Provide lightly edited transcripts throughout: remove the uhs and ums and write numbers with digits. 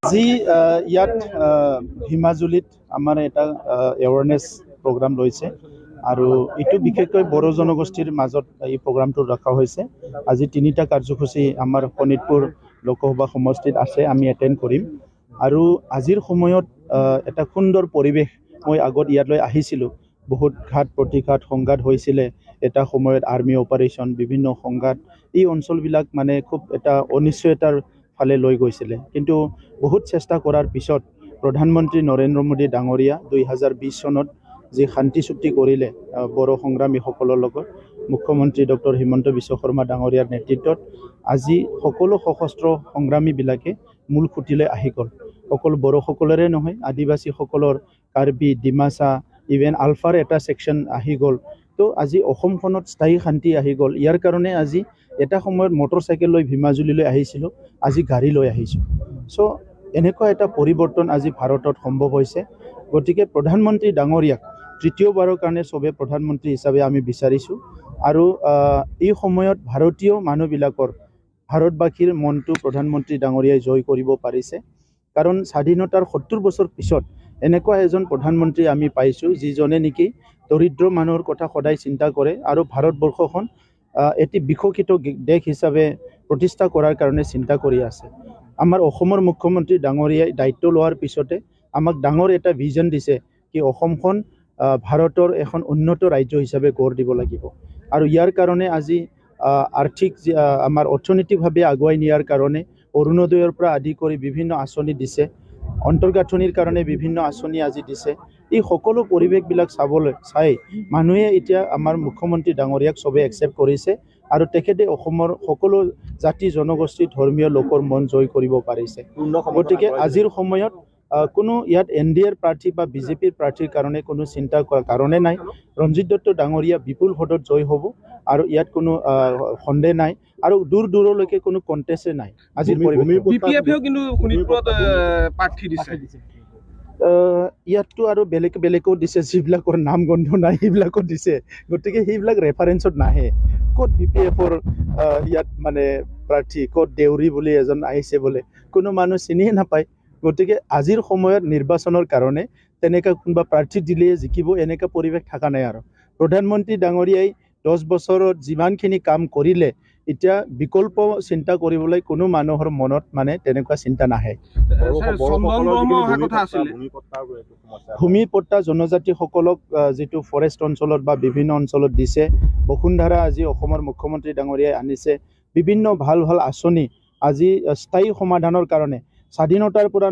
আজি ইয়াত হিমাজুলিত আমাৰ এটা এৱাৰনেছ প্ৰগ্ৰাম লৈছে আৰু এইটো বিশেষকৈ বড়ো জনগোষ্ঠীৰ মাজত এই প্ৰগ্ৰামটো ৰখা হৈছে। আজি 3টা কাৰ্যসূচী আমাৰ শোণিতপুৰ লোকসভা সমষ্টিত আছে, আমি এটেণ্ড কৰিম। আৰু আজিৰ সময়ত এটা সুন্দৰ পৰিৱেশ, মই আগত ইয়ালৈ আহিছিলোঁ, বহুত ঘাত প্ৰতিঘাত সংঘাত হৈছিলে এটা সময়ত, আৰ্মি অপাৰেশ্যন, বিভিন্ন সংঘাত, এই অঞ্চলবিলাক মানে খুব এটা অনিশ্চয়তাৰ ফালে লৈ গৈছিলে। কিন্তু বহুত চেষ্টা কৰাৰ পিছত প্ৰধানমন্ত্ৰী নৰেন্দ্ৰ মোদী ডাঙৰীয়া 2020 চনত যি শান্তি চুক্তি কৰিলে বড়ো সংগ্ৰামীসকলৰ লগত, মুখ্যমন্ত্ৰী ডক্টৰ হিমন্ত বিশ্ব শৰ্মা ডাঙৰীয়াৰ নেতৃত্বত আজি সকলো সশস্ত্ৰ সংগ্ৰামীবিলাকে মূল খুঁটিলৈ আহি গ'ল। অকল বড়োসকলৰে নহয়, আদিবাসীসকলৰ, কাৰ্বি, ডিমাচা, ইভেন আলফাৰ এটা ছেকশ্যন আহি গ'ল। তো আজি অসমখনত স্থায়ী শান্তি আহি গ'ল। ইয়াৰ কাৰণে আজি এটা সময়ত মটৰচাইকেল লৈ ভীমাজুলিলৈ আহিছিলোঁ, আজি গাড়ী লৈ আহিছোঁ। চ' এনেকুৱা এটা পৰিৱৰ্তন আজি ভাৰতত সম্ভৱ হৈছে। গতিকে প্ৰধানমন্ত্ৰী ডাঙৰীয়াক তৃতীয়বাৰৰ কাৰণে চবে প্ৰধানমন্ত্ৰী হিচাপে আমি বিচাৰিছোঁ। আৰু এই সময়ত ভাৰতীয় মানুহবিলাকৰ, ভাৰতবাসীৰ মনটো প্ৰধানমন্ত্ৰী ডাঙৰীয়াই জয় কৰিব পাৰিছে। কাৰণ স্বাধীনতাৰ 70 বছৰ পিছত এনেকুৱা এজন প্ৰধানমন্ত্ৰী আমি পাইছোঁ যিজনে নেকি দৰিদ্ৰ মানুহৰ কথা সদায় চিন্তা কৰে আৰু ভাৰতবৰ্ষখন এটি বিকশিত দেশ হিচাপে প্ৰতিষ্ঠা কৰাৰ কাৰণে চিন্তা কৰি আছে। আমাৰ অসমৰ মুখ্যমন্ত্ৰী ডাঙৰীয়াই দায়িত্ব লোৱাৰ পিছতে আমাক ডাঙৰ এটা ভিজন দিছে কি অসমখন ভাৰতৰ এখন উন্নত ৰাজ্য হিচাপে গঢ় দিব লাগিব। আৰু ইয়াৰ কাৰণে আজি আৰ্থিক আমাৰ অৰ্থনৈতিকভাৱে আগুৱাই নিয়াৰ কাৰণে অৰুণোদয়ৰ পৰা আদি কৰি বিভিন্ন আঁচনি দিছে, অন্তৰ্গাঁথনিৰ কাৰণে বিভিন্ন আঁচনি আজি দিছে। এই সকলো পৰিৱেশবিলাক চাই মানুহে এতিয়া আমাৰ মুখ্যমন্ত্ৰী ডাঙৰীয়াক চবে একচেপ্ট কৰিছে আৰু তেখেতে অসমৰ সকলো জাতি জনগোষ্ঠী ধৰ্মীয় লোকৰ মন জয় কৰিব পাৰিছে। গতিকে আজিৰ সময়ত কোনো ইয়াত NDAৰ প্ৰাৰ্থী বা বিজেপিৰ প্ৰাৰ্থীৰ কাৰণে কোনো চিন্তা কৰাৰ কাৰণে নাই। ৰঞ্জিত দত্ত ডাঙৰীয়া বিপুল ভোটত জয় হ'ব আৰু ইয়াত কোনো সন্দেহ নাই আৰু দূৰ দূৰলৈকে কোনো কণ্টেষ্টে নাই। আজিৰ ইয়াততো আৰু বেলেগো দিছে, যিবিলাকৰ নাম গন্ধ নাই সেইবিলাকো দিছে। গতিকে সেইবিলাক ৰেফাৰেঞ্চত নাহে। ক'ত BPFৰ ইয়াত মানে প্ৰাৰ্থী, ক'ত দেউৰী বুলি এজন আহিছে বোলে, কোনো মানুহ চিনিয়ে নাপায়। গতিকে আজিৰ সময়ত নিৰ্বাচনৰ কাৰণে তেনেকুৱা কোনোবা প্ৰাৰ্থী দিলে জিকিব এনেকুৱা পৰিৱেশ থকা নাই। আৰু প্ৰধানমন্ত্ৰী ডাঙৰীয়াই 10 বছৰত যিমানখিনি কাম কৰিলে, এতিয়া বিকল্প চিন্তা কৰিবলৈ কোনো মানুহৰ মনত মানে তেনেকুৱা চিন্তা নাহে। ভূমিপট্টা জনজাতিসকলক যিটো ফৰেষ্ট অঞ্চলত বা বিভিন্ন অঞ্চলত দিছে, বসুন্ধৰা আজি অসমৰ মুখ্যমন্ত্ৰী ডাঙৰীয়াই আনিছে, বিভিন্ন ভাল ভাল আঁচনি আজি স্থায়ী সমাধানৰ কাৰণে, স্বাধীনতাৰ পৰা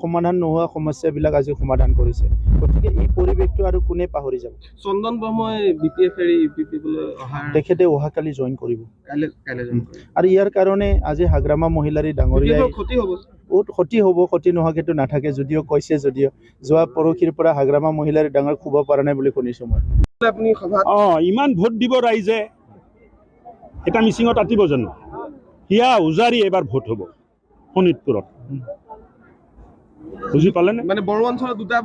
সমাধান নোহোৱা সমস্যাবিলাক আজি সমাধান কৰিছে। গতিকে এই পৰিৱেশটো আৰু কোনে পাহৰি যাব। চন্দন ব্ৰহ্মই তেখেতে অহাকালি জইন কৰিব আৰু ইয়াৰ কাৰণে আজি হাগ্ৰামা মহিলাৰী ডাঙৰীয়াই বহুত ক্ষতি হ'ব। ক্ষতি নোহোৱাকেতো নাথাকে, যদিও কৈছে, যদিও যোৱা পৰহিৰ পৰা হাগ্ৰামা মহিলাৰী ডাঙৰ শুব পৰা নাই বুলি শুনিছোঁ মই। ইমান ভোট দিব ৰাইজে, এটা মিচিঙত আতিব জানো? হিয়া উজাৰি এবাৰ ভোট হ'ব শোণিতপুৰত, বুজি পালেনে? মানে বড়ো অঞ্চলত দুটা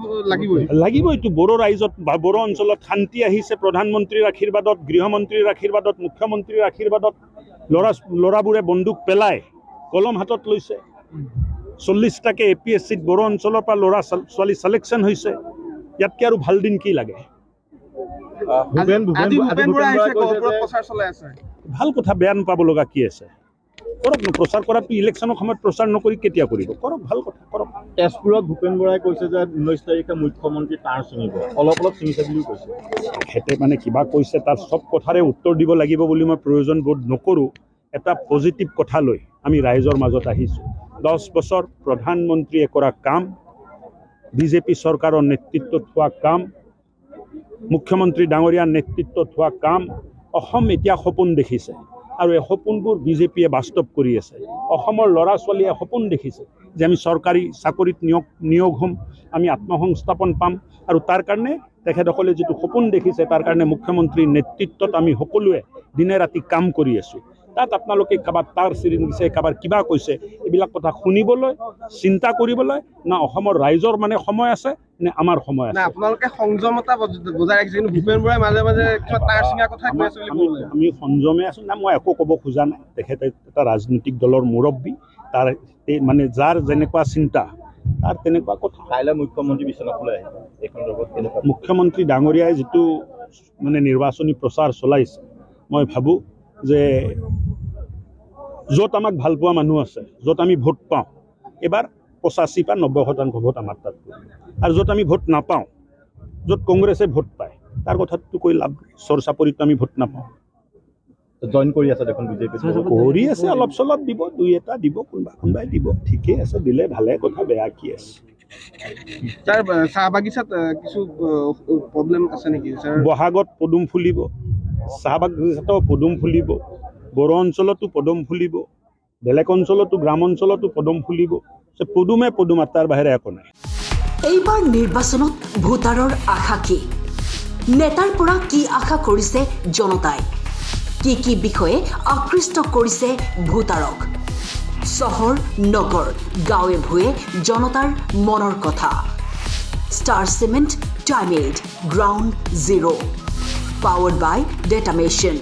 লাগিবইতো। বড়ো ৰাইজত বা বড়ো অঞ্চলত শান্তি আহিছে প্ৰধানমন্ত্ৰীৰ আশীৰ্বাদত, গৃহমন্ত্ৰীৰ আশীৰ্বাদত, মুখ্যমন্ত্ৰীৰ আশীৰ্বাদত। ল'ৰাবোৰে বন্দুক পেলাই কলম হাতত লৈছে। 40টাকে APSCত বড়ো অঞ্চলৰ পৰা ল'ৰা ছোৱালী চিলেকশ্যন হৈছে। ইয়াতকৈ আৰু ভাল দিন কি লাগে? ভাল কথা, বেয়া নাপাব লগা কি আছে? কৰক ন, প্ৰচাৰ কৰাটো ইলেকশ্যনৰ সময়ত প্ৰচাৰ নকৰি কেতিয়া কৰিব? কৰক, ভাল কথা কৰক। তেজপুৰত ভূপেন বৰাই কৈছে যে 19 তাৰিখে মুখ্যমন্ত্ৰী তাৰ ছিঙিব, অলপ ছিঙিছে বুলিও কৈছে। তেখেতে মানে কিবা কৈছে, তাৰ চব কথাৰে উত্তৰ দিব লাগিব বুলি মই প্ৰয়োজন বোধ নকৰোঁ। এটা পজিটিভ কথা লৈ আমি ৰাইজৰ মাজত আহিছোঁ। 10 বছৰ প্ৰধানমন্ত্ৰীয়ে কৰা কাম, বিজেপি চৰকাৰৰ নেতৃত্বত হোৱা কাম, মুখ্যমন্ত্ৰী ডাঙৰীয়াৰ নেতৃত্বত হোৱা কাম, অসম এতিয়া সপোন দেখিছে আৰু এই সপোনবোৰ বিজেপিয়ে বাস্তৱ কৰি আছে। অসমৰ ল'ৰা ছোৱালীয়ে সপোন দেখিছে যে আমি চৰকাৰী চাকৰিত নিয়োগ হ'ম, আমি আত্মসংস্থাপন পাম। আৰু তাৰ কাৰণে তেখেতসকলে যিটো সপোন দেখিছে, তাৰ কাৰণে মুখ্যমন্ত্ৰীৰ নেতৃত্বত আমি সকলোৱে দিনে ৰাতি কাম কৰি আছোঁ। তাত আপোনালোকে কাৰোবাৰ তাৰ চিৰি দিছে, কাৰোবাৰ কিবা কৈছে, এইবিলাক কথা শুনিবলৈ, চিন্তা কৰিবলৈ না অসমৰ ৰাইজৰ মানে সময় আছে নে আমাৰ সময় আছে? আপোনালোকে সংযমতা বজাই ৰাখিছে, কিন্তু ভূপেন বৰাই মাজে মাজে তাৰ চিঙা কথা কৈ আছে বুলি আমি সংযমে আছোঁ না, মই একো ক'ব খোজা নাই। তেখেতে এটা ৰাজনৈতিক দলৰ মুৰব্বী, তাৰ মানে যাৰ যেনেকুৱা চিন্তা তাৰ তেনেকুৱা কথা। কাইলৈ মুখ্যমন্ত্ৰী বিশ্বনাথলৈ আহিব, এই সন্দৰ্ভত কেনেকুৱা? মুখ্যমন্ত্ৰী ডাঙৰীয়াই যিটো মানে নিৰ্বাচনী প্ৰচাৰ চলাইছে, মই ভাবোঁ যে য'ত আমাক ভাল পোৱা মানুহ আছে, য'ত আমি ভোট পাওঁ, এবাৰ 85 বা 90% ভোট আমাৰ তাত পৰিব। আৰু য'ত আমি ভোট নাপাওঁ, য'ত কংগ্ৰেছে ভোট পায়, তাৰ কথাটো কৈ লাভ চৰ চাপৰিত আমি ভোট নাপাওঁ। জইন কৰি আছে দেখোন বিজেপি কৰি আছে, অলপ চলপ দিব, 2-এটা দিব, কোনোবাই দিব, ঠিকেই আছে, দিলে ভালে কথা, বেয়া কি আছে। ছাৰ চাহ বাগিচাত কিছু প্ৰব্লেম আছে নেকি ছাৰ? বহাগত পদুম ফুলিব, চাহ বাগিচাতো পদুম ফুলিব, বড়ো অঞ্চলতো পদুম ফুলিব, বেলেগ অঞ্চলতো গ্ৰাম অঞ্চলতো পদুম ফুলিব, পদুমে পদুম, তাৰ বাহিৰে একো নাই। এইবাৰ নিৰ্বাচনত ভোটাৰৰ আশা কি? নেতাৰ পৰা কি আশা কৰিছে জনতাই? কি বিষয়ে আকৃষ্ট কৰিছে ভোটাৰক? চহৰ নগৰ গাঁৱে ভূঞে জনতাৰ মনৰ কথা। ষ্টাৰ চিমেণ্ট টাইমেড গ্ৰাউণ্ড জিৰ', পাৱাৰ্ড বাই ডেটামেশ্যন।